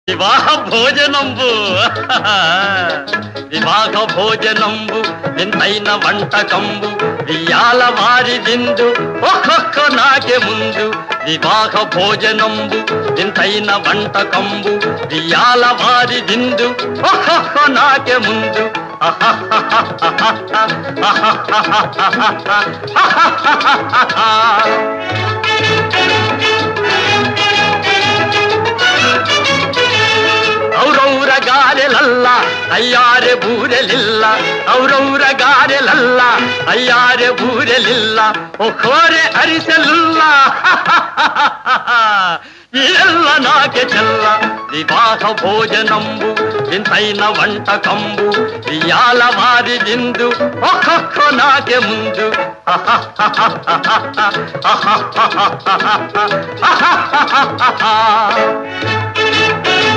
వివాహ భోజనంబు వివాహ భోజనంబు ఎంతైన వంటకంబు ఇయాల వారి విందు ఒక్కొక్క నాకే ముందు వివాహ భోజనంబు ఎంతైన వంటకంబు ఇయాల వారి విందు ఒక్కొక్క నాకే ముందు ಔರೌರ ಗಾರೆಲಲ್ಲ ಅಯ್ಯಾರೆ ಬೂರೆಲಿಲ್ಲ ಔರೌರ ಗಾರೆಲಲ್ಲ ಅಯ್ಯಾರೆ ಬೂರೆಲಿಲ್ಲ ಒಖೋರೆ ಅರಿಸಲಿಲ್ಲ ಎಲ್ಲ ನಾಕೆ ಚೆಲ್ಲ ವಿವಾಹ ಭೋಜನಂಬು ಇಂತೈನ వంటకంబు ఇయాల వారి విందు ఒక్కొక్క నాకే ముందు